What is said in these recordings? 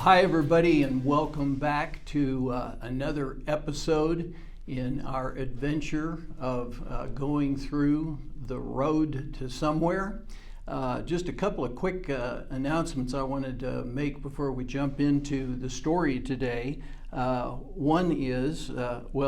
Hi everybody, and welcome back to another episode in our adventure of going through the road to somewhere. Just a couple of quick announcements I wanted to make before we jump into the story today. One is, we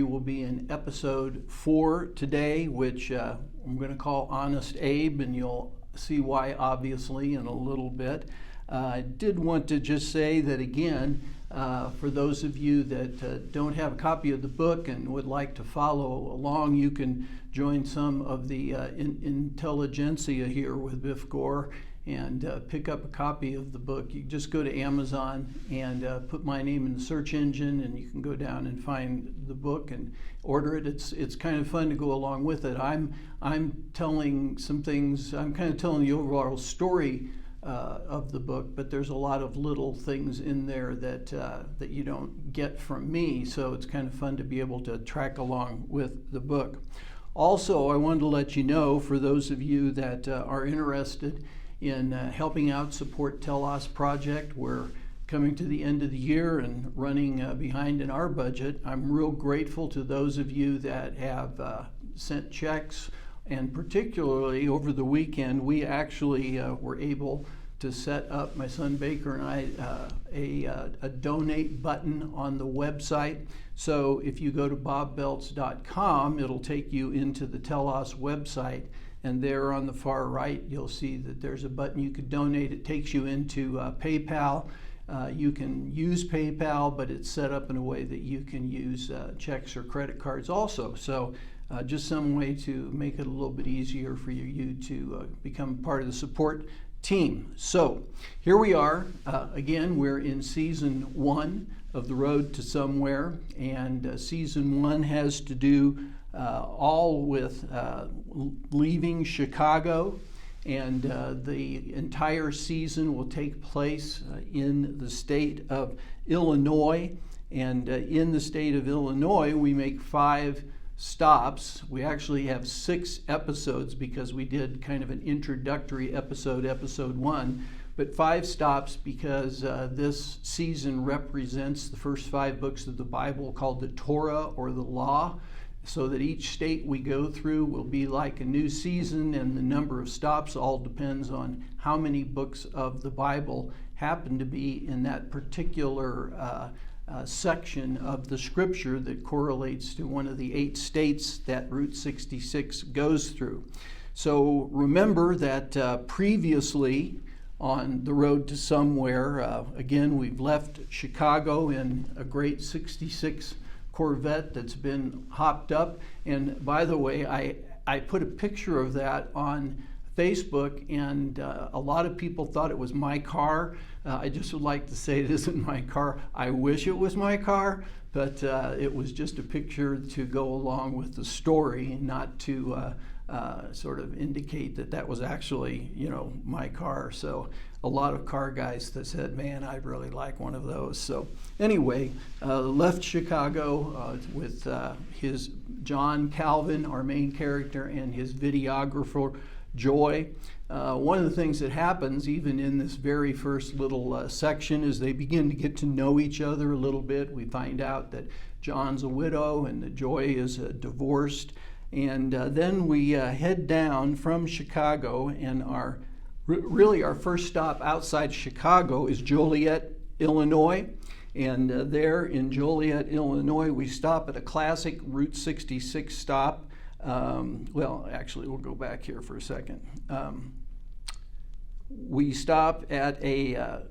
will be in episode 4 today, which I'm going to call Honest Abe, and you'll see why obviously in a little bit. I did want to just say that again, for those of you that don't have a copy of the book and would like to follow along, you can join some of the intelligentsia here with Biff Gore and pick up a copy of the book. You just go to Amazon and put my name in the search engine, and you can go down and find the book and order it. It's kind of fun to go along with it. I'm telling some things. I'm kind of telling the overall story of the book, but there's a lot of little things in there that you don't get from me, so it's kind of fun to be able to track along with the book. Also, I wanted to let you know, for those of you that are interested in helping out support Telos Project, we're coming to the end of the year and running behind in our budget. I'm real grateful to those of you that have sent checks. And particularly over the weekend, we actually were able to set up, my son Baker and I, a donate button on the website. So if you go to bobbeltz.com, it'll take you into the Telos website. And there on the far right, you'll see that there's a button you could donate. It takes you into PayPal. You can use PayPal, but it's set up in a way that you can use checks or credit cards also. So just some way to make it a little bit easier for you to become part of the support team. So here we are. Again, we're in season 1 of The Road to Somewhere, and season 1 has to do all with leaving Chicago, and the entire season will take place in the state of Illinois. And in the state of Illinois, we make 5 stops. We actually have 6 episodes because we did kind of an introductory episode, episode 1, but 5 stops because this season represents the first 5 books of the Bible called the Torah or the Law, so that each state we go through will be like a new season, and the number of stops all depends on how many books of the Bible happen to be in that particular section of the scripture that correlates to one of the 8 states that Route 66 goes through. So remember that previously on the road to somewhere, again, we've left Chicago in a great 66 Corvette that's been hopped up. And by the way, I put a picture of that on Facebook, and a lot of people thought it was my car. I just would like to say it isn't my car. I wish it was my car, but it was just a picture to go along with the story, not to sort of indicate that that was actually, my car. So a lot of car guys that said, man, I'd really like one of those. So anyway, left Chicago with his John Calvin, our main character, and his videographer, Joy. One of the things that happens even in this very first little section is they begin to get to know each other a little bit. We find out that John's a widow and that Joy is divorced. And then we head down from Chicago, and our first stop outside Chicago is Joliet, Illinois. And there in Joliet, Illinois, we stop at a classic Route 66 stop. We'll go back here for a second. We stop at a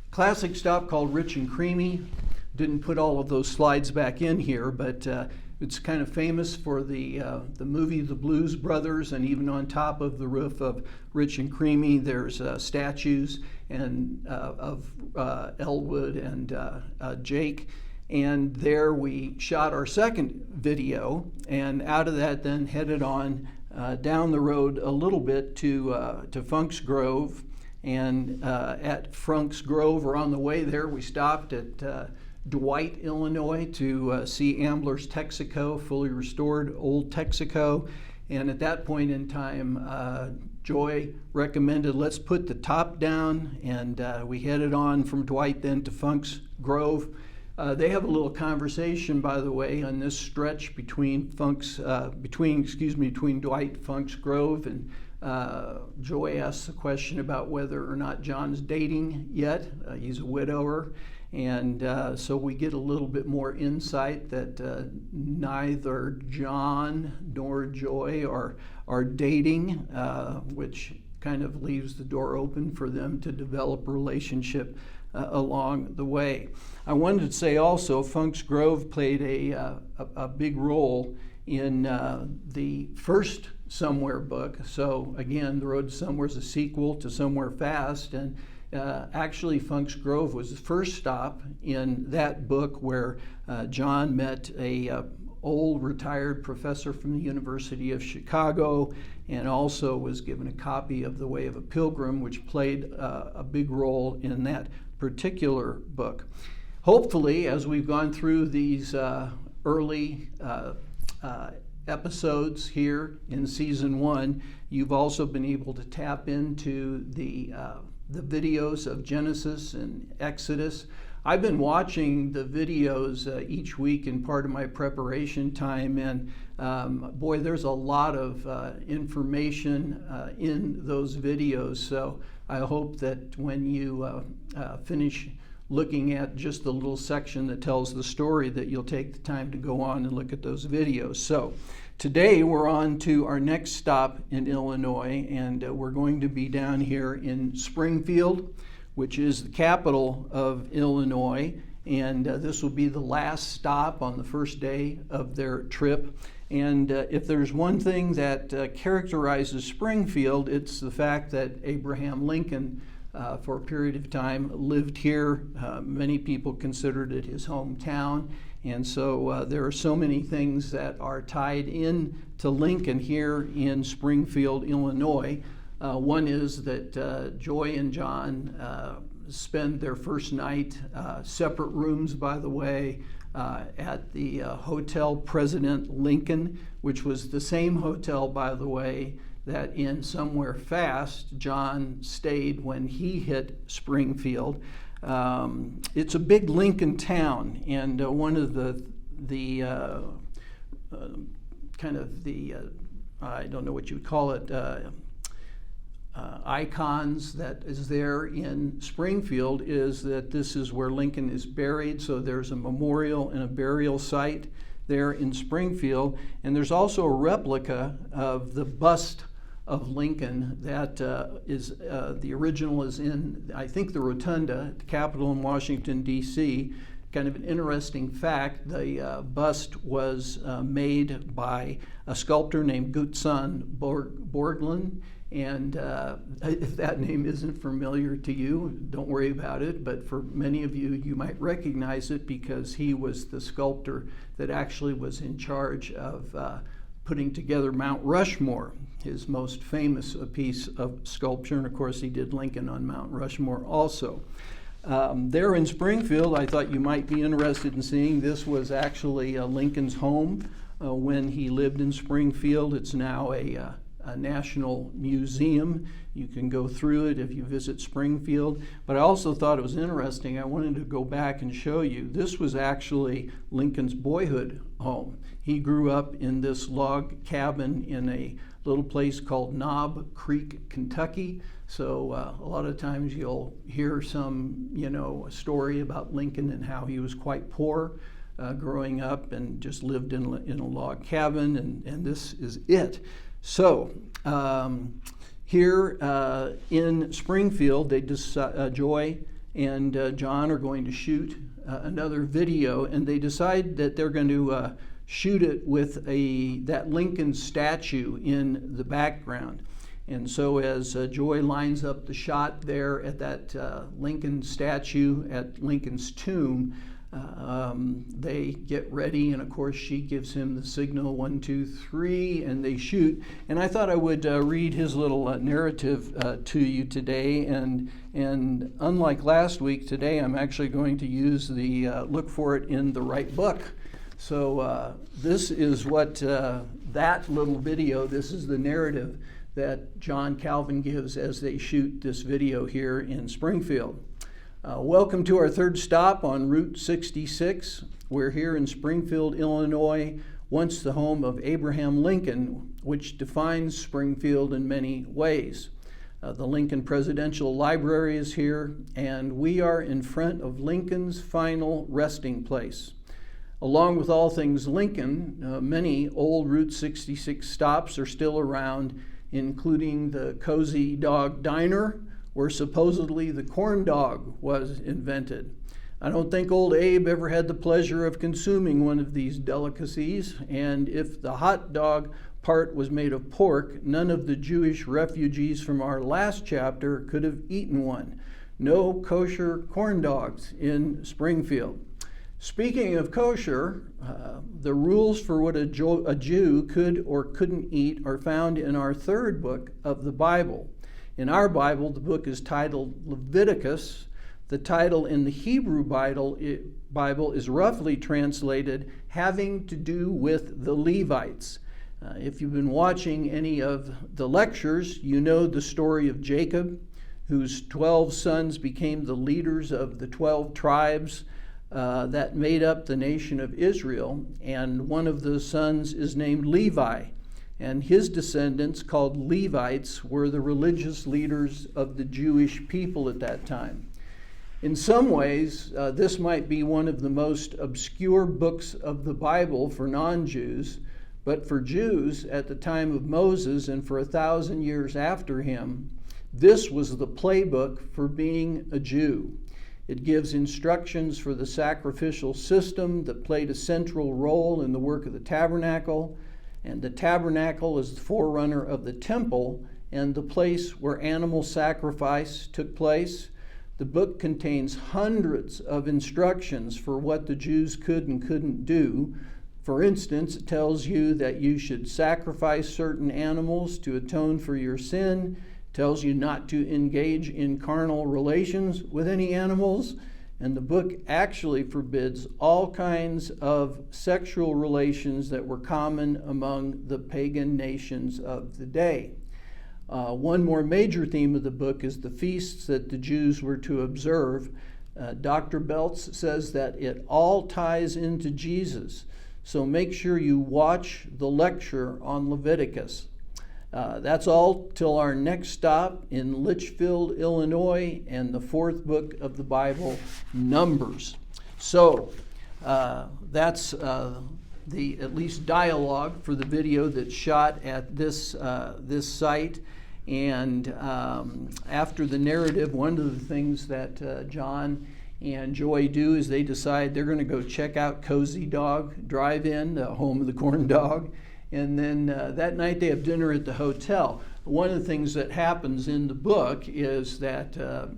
classic stop called Rich and Creamy. Didn't put all of those slides back in here, but it's kind of famous for the movie The Blues Brothers, and even on top of the roof of Rich and Creamy, there's statues and of Elwood and Jake. And there we shot our second video, and out of that then headed on down the road a little bit to Funk's Grove. And at Funk's Grove, or on the way there, we stopped at Dwight, Illinois to see Ambler's Texaco, fully restored old Texaco. And at that point in time, Joy recommended let's put the top down, and we headed on from Dwight then to Funk's Grove. They have a little conversation, by the way, on this stretch between between Dwight, Funk's Grove, and Joy asks the question about whether or not John's dating yet. He's a widower, and so we get a little bit more insight that neither John nor Joy are dating, which kind of leaves the door open for them to develop a relationship along the way. I wanted to say also, Funk's Grove played a big role in the first Somewhere book. So again, The Road to Somewhere is a sequel to Somewhere Fast, and actually Funk's Grove was the first stop in that book where John met a old retired professor from the University of Chicago, and also was given a copy of The Way of a Pilgrim, which played a big role in that particular book. Hopefully, as we've gone through these early episodes here in season 1, you've also been able to tap into the videos of Genesis and Exodus. I've been watching the videos each week in part of my preparation time, and boy, there's a lot of information in those videos. So I hope that when you finish looking at just the little section that tells the story, that you'll take the time to go on and look at those videos. So today we're on to our next stop in Illinois, and we're going to be down here in Springfield, which is the capital of Illinois, and this will be the last stop on the first day of their trip. And if there's one thing that characterizes Springfield, it's the fact that Abraham Lincoln for a period of time lived here. Many people considered it his hometown, and so there are so many things that are tied in to Lincoln here in Springfield, Illinois. One is that Joy and John spend their first night, separate rooms by the way, at the Hotel President Lincoln, which was the same hotel, by the way, that in Somewhere Fast John stayed when he hit Springfield. It's a big Lincoln town, and one of the kind of the I don't know what you would call it, icons that is there in Springfield is that this is where Lincoln is buried. So there's a memorial and a burial site there in Springfield, and there's also a replica of the bust of Lincoln that is the original is in, I think, the Rotunda at the Capitol in Washington, D.C. Kind of an interesting fact, the bust was made by a sculptor named Gutzon Borglund, and if that name isn't familiar to you, don't worry about it, but for many of you, you might recognize it because he was the sculptor that actually was in charge of putting together Mount Rushmore, his most famous piece of sculpture, and of course he did Lincoln on Mount Rushmore also. There in Springfield, I thought you might be interested in seeing, this was actually Lincoln's home when he lived in Springfield. It's now a national museum. You can go through it if you visit Springfield. But I also thought it was interesting. I wanted to go back and show you. This was actually Lincoln's boyhood home. He grew up in this log cabin in a little place called Knob Creek, Kentucky. So a lot of times you'll hear some, a story about Lincoln and how he was quite poor growing up and just lived in a log cabin, and this is it. So here in Springfield, they Joy and John are going to shoot another video, and they decide that they're going to shoot it with that Lincoln statue in the background. And so as Joy lines up the shot there at that Lincoln statue at Lincoln's tomb, they get ready, and of course she gives him the signal 1, 2, 3, and they shoot. And I thought I would read his little narrative to you today, and unlike last week, today I'm actually going to use the look for it in the right book. So this is what that little video, this is the narrative that John Calvin gives as they shoot this video here in Springfield. Welcome to our third stop on Route 66. We're here in Springfield, Illinois, once the home of Abraham Lincoln, which defines Springfield in many ways. The Lincoln Presidential Library is here, and we are in front of Lincoln's final resting place. Along with all things Lincoln, many old Route 66 stops are still around, including the Cozy Dog Diner, where supposedly the corn dog was invented. I don't think old Abe ever had the pleasure of consuming one of these delicacies, and if the hot dog part was made of pork, none of the Jewish refugees from our last chapter could have eaten one. No kosher corn dogs in Springfield. Speaking of kosher, the rules for what a Jew could or couldn't eat are found in our third book of the Bible. In our Bible, the book is titled Leviticus. The title in the Hebrew Bible is roughly translated having to do with the Levites. If you've been watching any of the lectures, you know the story of Jacob, whose 12 sons became the leaders of the 12 tribes that made up the nation of Israel, and one of the sons is named Levi, and his descendants, called Levites, were the religious leaders of the Jewish people at that time. In some ways, this might be one of the most obscure books of the Bible for non-Jews, but for Jews at the time of Moses and for 1,000 years after him, this was the playbook for being a Jew. It gives instructions for the sacrificial system that played a central role in the work of the tabernacle, and the tabernacle is the forerunner of the temple and the place where animal sacrifice took place. The book contains hundreds of instructions for what the Jews could and couldn't do. For instance, it tells you that you should sacrifice certain animals to atone for your sin. Tells you not to engage in carnal relations with any animals, and the book actually forbids all kinds of sexual relations that were common among the pagan nations of the day. One more major theme of the book is the feasts that the Jews were to observe. Dr. Beltz says that it all ties into Jesus, so make sure you watch the lecture on Leviticus. That's all till our next stop in Litchfield, Illinois, and the fourth book of the Bible, Numbers. So that's the at least dialogue for the video that's shot at this site. And after the narrative, one of the things that John and Joy do is they decide they're going to go check out Cozy Dog Drive-In, the home of the corn dog. And then that night they have dinner at the hotel. One of the things that happens in the book is that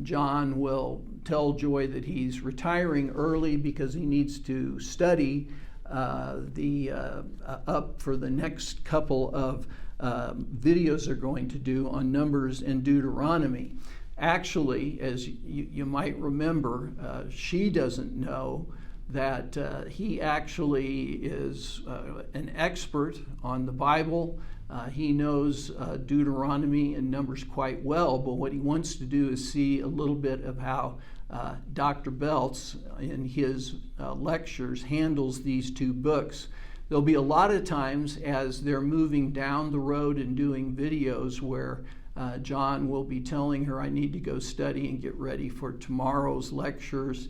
John will tell Joy that he's retiring early because he needs to study up for the next couple of videos they're going to do on Numbers and Deuteronomy. Actually, as you might remember, she doesn't know that he actually is an expert on the Bible. He knows Deuteronomy and Numbers quite well, but what he wants to do is see a little bit of how Dr. Beltz in his lectures handles these two books. There'll be a lot of times as they're moving down the road and doing videos where John will be telling her, I need to go study and get ready for tomorrow's lectures,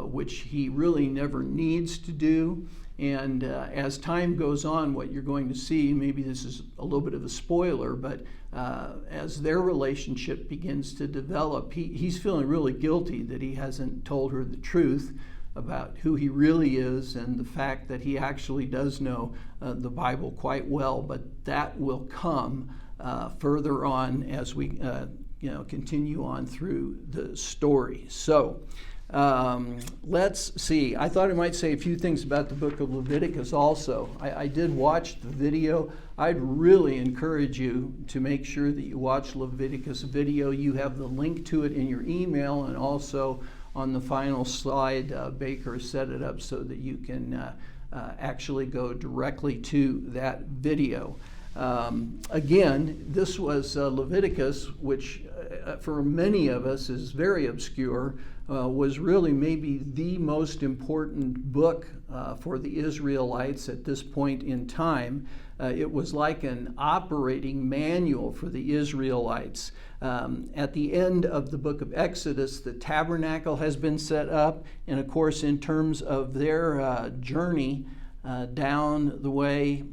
which he really never needs to do. And as time goes on, what you're going to see, maybe this is a little bit of a spoiler, but as their relationship begins to develop, he's feeling really guilty that he hasn't told her the truth about who he really is and the fact that he actually does know the Bible quite well, but that will come further on as we continue on through the story. So let's see. I thought I might say a few things about the book of Leviticus also. I did watch the video. I'd really encourage you to make sure that you watch Leviticus video. You have the link to it in your email, and also on the final slide, Baker set it up so that you can actually go directly to that video. Again, this was Leviticus, which for many of us is very obscure, was really maybe the most important book for the Israelites at this point in time. It was like an operating manual for the Israelites. At the end of the book of Exodus, the tabernacle has been set up, and of course, in terms of their journey down the way,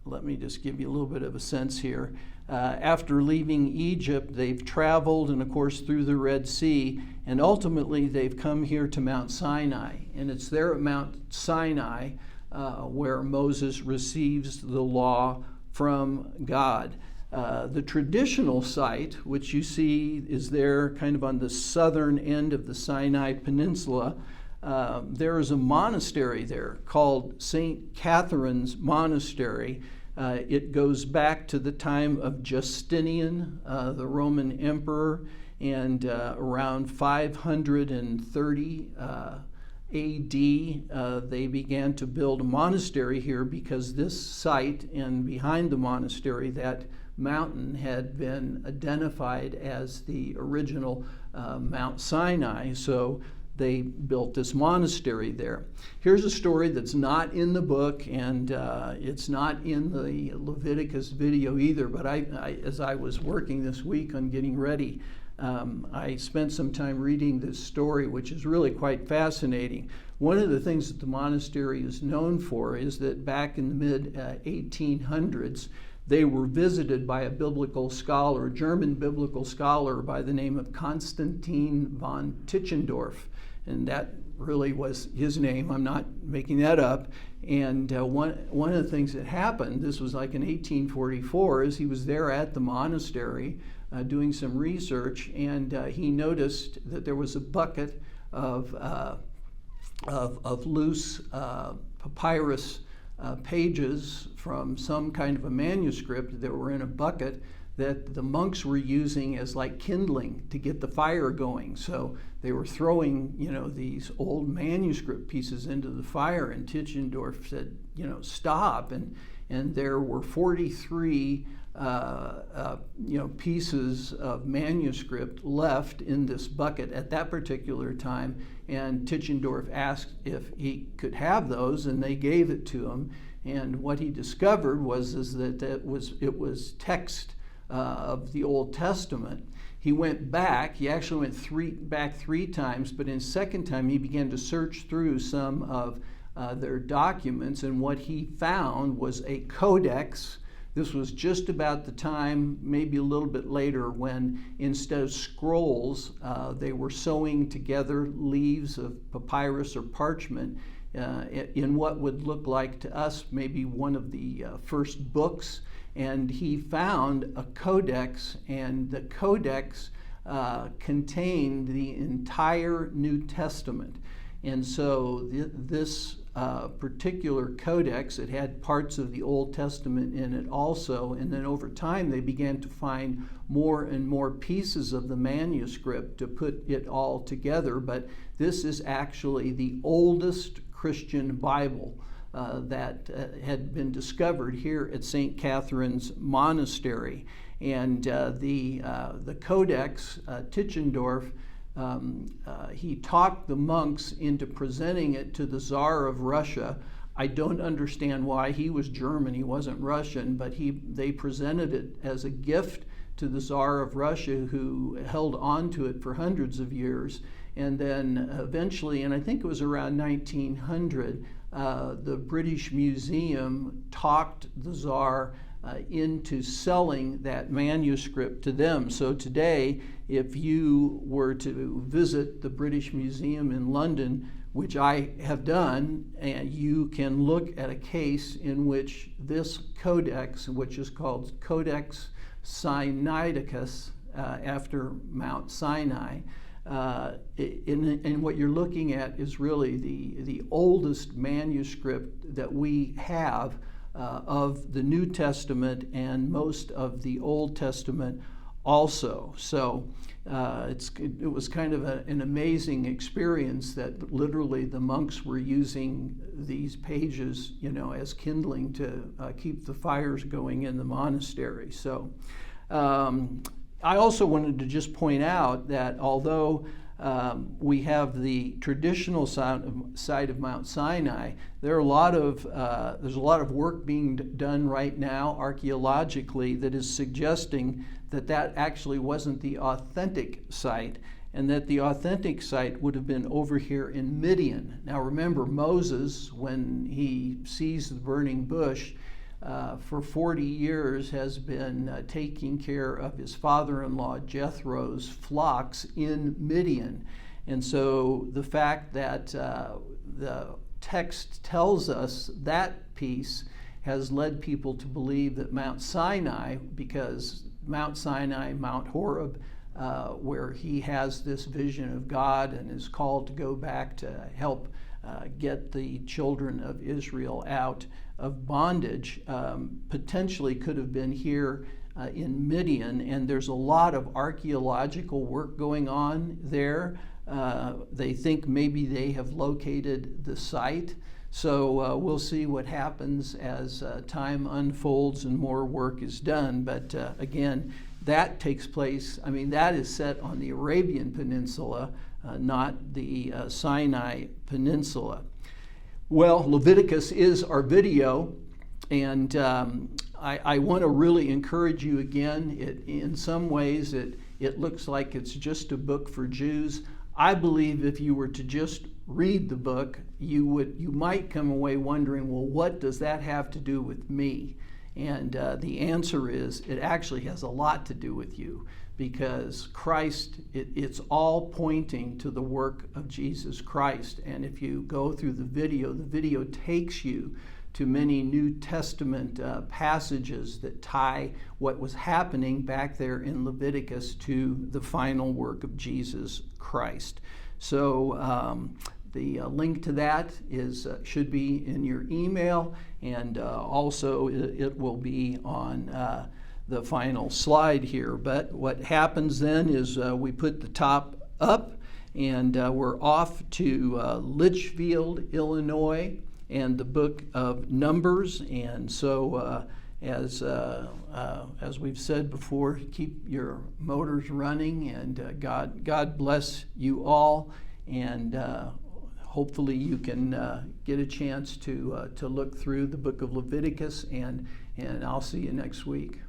let me just give you a little bit of a sense here. After leaving Egypt, they've traveled, and of course, through the Red Sea, and ultimately they've come here to Mount Sinai. And it's there at Mount Sinai where Moses receives the law from God. The traditional site, which you see is there kind of on the southern end of the Sinai Peninsula, there is a monastery there called St. Catherine's Monastery. It goes back to the time of Justinian, the Roman emperor, and around 530 AD, they began to build a monastery here because this site and behind the monastery, that mountain had been identified as the original Mount Sinai. So they built this monastery there. Here's a story that's not in the book, and it's not in the Leviticus video either, but as I was working this week on getting ready, I spent some time reading this story, which is really quite fascinating. One of the things that the monastery is known for is that back in the mid-1800s, they were visited by a biblical scholar, a German biblical scholar by the name of Constantine von Tischendorf. And that really was his name. I'm not making that up. And one of the things that happened, this was like in 1844, is he was there at the monastery doing some research, and he noticed that there was a bucket of loose papyrus pages from some kind of a manuscript that were in a bucket that the monks were using as like kindling to get the fire going. So they were throwing, these old manuscript pieces into the fire, and Tischendorf said, stop. And there were 43 pieces of manuscript left in this bucket at that particular time. And Tischendorf asked if he could have those, and they gave it to him. And what he discovered was that it was text of the Old Testament. He went back. He actually went back three times, but in the second time he began to search through some of their documents, and what he found was a codex. This was just about the time, maybe a little bit later, when instead of scrolls, they were sewing together leaves of papyrus or parchment in what would look like to us maybe one of the first books. And he found a codex, and the codex contained the entire New Testament. And so this particular codex, it had parts of the Old Testament in it also, and then over time they began to find more and more pieces of the manuscript to put it all together. But this is actually the oldest Christian Bible that had been discovered here at St. Catherine's Monastery. And the codex, Tischendorf, he talked the monks into presenting it to the Tsar of Russia. I don't understand why. He was German, he wasn't Russian, but they presented it as a gift to the Tsar of Russia, who held on to it for hundreds of years. And then eventually, and I think it was around 1900, the British Museum talked the Tsar into selling that manuscript to them. So today, if you were to visit the British Museum in London, which I have done, and you can look at a case in which this codex, which is called Codex Sinaiticus, after Mount Sinai, and what you're looking at is really the oldest manuscript that we have of the New Testament and most of the Old Testament also. So it was kind of an amazing experience that literally the monks were using these pages, as kindling to keep the fires going in the monastery. So I also wanted to just point out that although we have the traditional site of Mount Sinai, there's a lot of work being done right now archaeologically that is suggesting that actually wasn't the authentic site, and that the authentic site would have been over here in Midian. Now remember, Moses, when he sees the burning bush, for 40 years has been taking care of his father-in-law Jethro's flocks in Midian. And so the fact that the text tells us that piece has led people to believe that Mount Sinai, because Mount Sinai, Mount Horeb, where he has this vision of God and is called to go back to help get the children of Israel out of bondage, potentially could have been here in Midian. And there's a lot of archaeological work going on there. They think maybe they have located the site. So we'll see what happens as time unfolds and more work is done. But again, that takes place, that is set on the Arabian Peninsula, not the Sinai Peninsula. Well, Leviticus is our video, and I want to really encourage you again. In some ways, it looks like it's just a book for Jews. I believe if you were to just read the book, you might come away wondering, well, what does that have to do with me? And the answer is, it actually has a lot to do with you, because Christ, it's all pointing to the work of Jesus Christ. And if you go through the video takes you to many New Testament passages that tie what was happening back there in Leviticus to the final work of Jesus Christ. So the link to that should be in your email, and also it will be on the final slide here. But what happens then is we put the top up, and we're off to Litchfield, Illinois, and the book of Numbers. And so as we've said before, keep your motors running, and God bless you all, and hopefully you can get a chance to look through the book of Leviticus, and I'll see you next week.